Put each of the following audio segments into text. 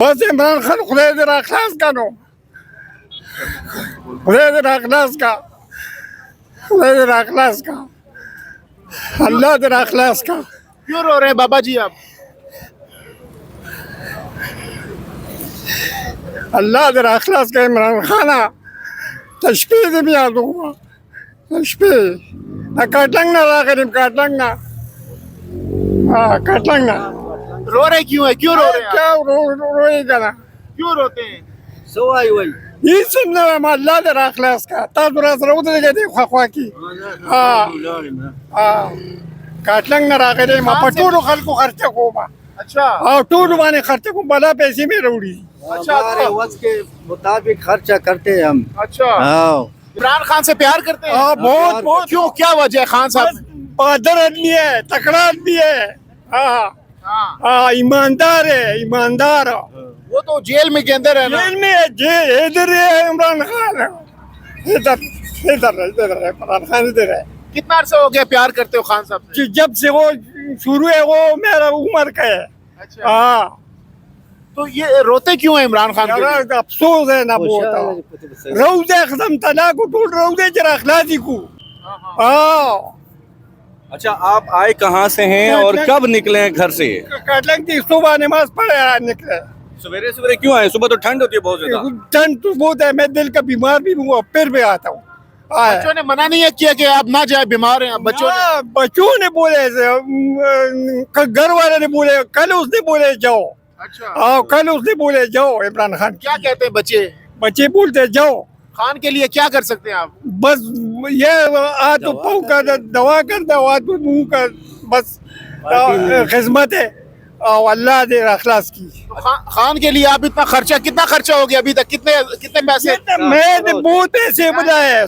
بس عمران خان خدای دې را خلاص کا نو خدای دې را خلاص کا خدای دې را خلاص کا اللہ دې را خلاص کا. کیوں رو رہے ہیں بابا جی آپ؟ اللہ دې را خلاص کا عمران خانه تشبیه دې بیا دوه تشبیه دا کاټنګ نه راغلم کاټنګ نه کاټنګ نه رو رہے کیوں ہے؟ کیوں رو رہے ہیں کیا روئے گا نا کیوں روتے ہیں؟ یہ سن ما اللہ دې را خلاص کا تاسو را سره ودرېږئ دې خوا کې کاټلنګ نه راغلی ما په ټولو خلکو خرچه کوم اچھا او ټولو باندې خرچه کوم بلا پیسې مې راوړي ہمارے وقت کے مطابق خرچہ کرتے ہیں ہم. اچھا ہاں عمران خان سے پیار کرتے ہیں؟ بہت بہت کیوں کیا وجہ ہے خان صاحب؟ بہادر آدمی ہے تکڑا آدمی ہے ایماندار ہے ایماندار وہ تو جیل میں کے اندر ہے نا. جیل میں ہے جیل ادھر ہے عمران خان ادھر ادھر ہے عمران خان ادھر ہے. کتنا عرصہ ہو گیا پیار کرتے ہو خان صاحب سے؟ جب سے وہ شروع ہے وہ میرا عمر کا ہے. اچھا ہاں تو یہ روتے کیوں ہیں عمران خان کے لیے؟ افسوس ہے نا بہت روزے ختم طلاق کو ٹوٹ روزے چرا اخلاصی کو. ہاں اچھا آپ آئے کہاں سے ہیں اور کب نکلے ہیں گھر سے؟ کاٹلنگ کی صبح نماز پڑھے نکلے. سویرے سویرے کیوں آئے؟ صبح تو ٹھنڈ ہوتی ہے بہت زیادہ. ٹھنڈ تو بہت ہے میں دل کا بیمار بھی ہوں اور پھر بھی آتا ہوں. بچوں نے منع نہیں کیا کہ آپ نہ جائے بیمار ہیں بچوں نے؟ بچوں نے بولے گھر والے نے بولے کل اس نے بولے جاؤ. اچھا کل اس نے بولے جاؤ عمران خان کیا کہتے ہیں بچے؟ بچے بولتے جاؤ خان کے لیے کیا کر سکتے ہیں آپ؟ بس یہ آ تو پاؤں کا دوا کر دو آ تو منہ کا بس خدمت ہے اللہ دے اخلاص کی. خان کے لیے آپ اتنا خرچہ کتنا خرچہ ہو گیا ابھی تک؟ کتنے پیسے؟ میں نے بہت پیسے بنائے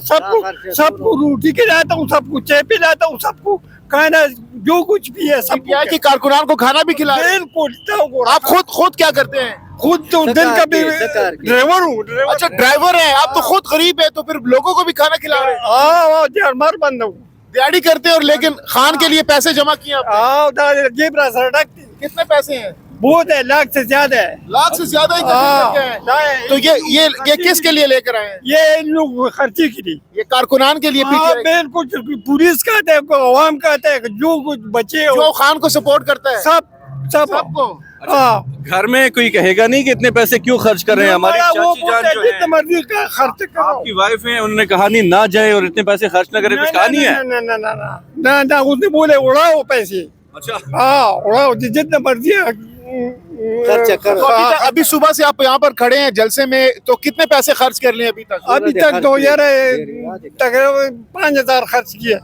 سب کو روٹی کھلاتا ہوں سب کو چائے پلاتا ہوں سب کو کھانا جو کچھ بھی ہے سب کیا کہ کارکنان کو کھانا بھی کھلا رہے ہیں؟ بالکل. آپ خود کیا کرتے ہیں؟ خود تو دن کا بھی ڈرائیور ہوں. اچھا ڈرائیور ہیں آپ تو خود غریب ہیں تو پھر لوگوں کو بھی کھانا کھلا رہے ہیں؟ ہاں جرمار بند ہوں. دیہڑی کرتے ہیں اور لیکن خان کے لیے پیسے جمع کیے آپ نے؟ جیب را سر ڈکتی کتنے پیسے ہیں؟ بہت ہے لاکھ سے زیادہ ہے. لاکھ سے زیادہ ہی تو یہ کس کے لیے لے کر آئے ہیں؟ یہ ان لوگ خرچے کے لیے یہ کارکنان کے لیے بالکل پولیس کا آتا ہے عوام کا آتا ہے جو کچھ بچے جو خان کو سپورٹ کرتا ہے سب کو. گھر میں کوئی کہے گا نہیں کہ اتنے پیسے کیوں خرچ کر رہے ہیں؟ ہماری چاچی جان جو جتنا ہے مرضی کا خرچ کرو. آپ کی وائف ہیں انہوں نے کہا نہیں نہ جائے اور اتنے پیسے خرچ نہ کرے کچھ کہا نہیں ہے؟ نہ اس نے بولے اڑاؤ پیسے. اچھا اڑاؤ جتنا مرضی خرچہ کرو. ابھی صبح سے آپ یہاں پر کھڑے ہیں جلسے میں تو کتنے پیسے خرچ کر لیں ابھی تک؟ ابھی تک 2000 تقریباً 5000 خرچ کیا.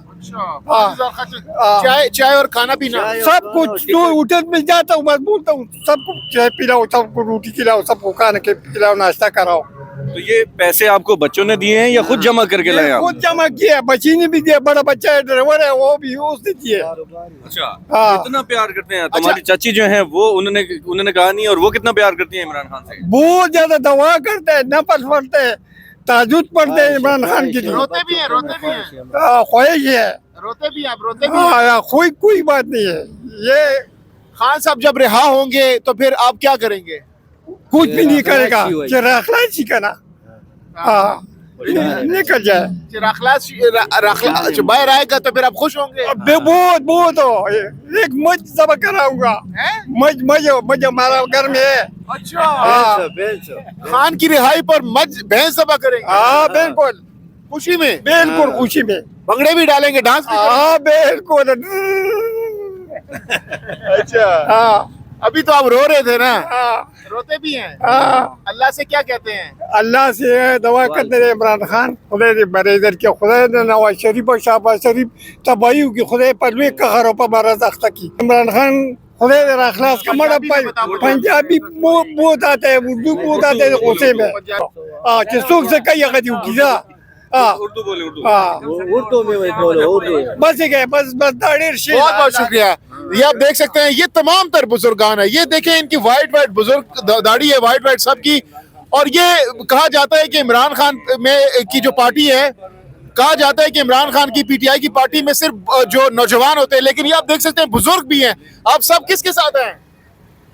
چائے اور کھانا پینا سب کچھ جو ہوٹل میں جاتا ہوں بس بولتا ہوں سب کو چائے پلاؤ سب کو روٹی کھلاؤ سب کو کھانا کھلاؤ ناشتہ کراؤ. تو یہ پیسے آپ کو بچوں نے دیے ہیں یا خود جمع کر کے لائے آپ؟ خود جمع کیا بچی نے بھی دیا بڑا بچہ ہے ڈرائیور ہے وہ بھی اس نے دیے. اچھا کتنا پیار کرتے ہیں تمہاری چاچی جو ہیں وہ انہوں نے کہا نہیں اور وہ کتنا پیار کرتی ہیں عمران خان سے؟ بہت زیادہ دعا کرتے ہیں نفل پڑھتے ہیں تہجد پڑھتے ہیں عمران خان کے لیے. روتے بھی ہیں خواہش ہے روتے بھی ہیں آپ روتے بھی ہیں. کوئی بات نہیں ہے. یہ خان صاحب جب رہا ہوں گے تو پھر آپ کیا کریں گے؟ کچھ بھی نہیں کرے گا اخلاصی کا نا نکل جائے باہر آئے گا تو پھر آپ خوش ہوں گے؟ بہت بہت ایک مجھ ذبح کراؤں گا. مجھ ہمارا گھر میں ہے. اچھا خان کی رہائی پر بھینس ذبح کریں گے؟ ہاں بالکل خوشی میں؟ بالکل خوشی میں بھنگڑے بھی ڈالیں گے ڈانس بھی کریں گے؟ ہاں بالکل. اچھا ابھی تو آپ رو رہے تھے نا روتے بھی ہیں. اللہ سے کیا کہتے ہیں؟ اللہ سے دعا کرتے رہے عمران خان خدا دے بڑے ادھر کیا خدا نے نواز شریف اور شہباز شریف تباہی کی خدا پرویز کا خروپا مارا سخت کی. عمران خان خدا دے اخلاص کا مڑا پائی. پنجابی بہت آتا ہے اردو بہت آتا ہے غصے میں سوکھ سے کئی اگدی کی جا اردو بولے اردو میں بولو اردو. بس گئے بس داڑھی بہت بہت شکریہ. یہ آپ دیکھ سکتے ہیں یہ تمام تر بزرگان ہیں. یہ دیکھیں ان کی وائٹ بزرگ داڑھی ہے وائٹ سب کی. اور یہ کہا جاتا ہے کہ عمران خان میں کی جو پارٹی ہے کہا جاتا ہے کہ عمران خان کی پی ٹی آئی کی پارٹی میں صرف جو نوجوان ہوتے ہیں لیکن یہ آپ دیکھ سکتے ہیں بزرگ بھی ہیں. آپ سب کس کے ساتھ ہیں؟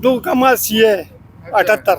2,78।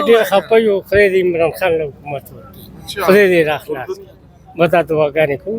ډیر خپي او خري د عمران خان له حکومت خري دی راخلاص بتا تو وګانې کوم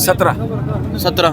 17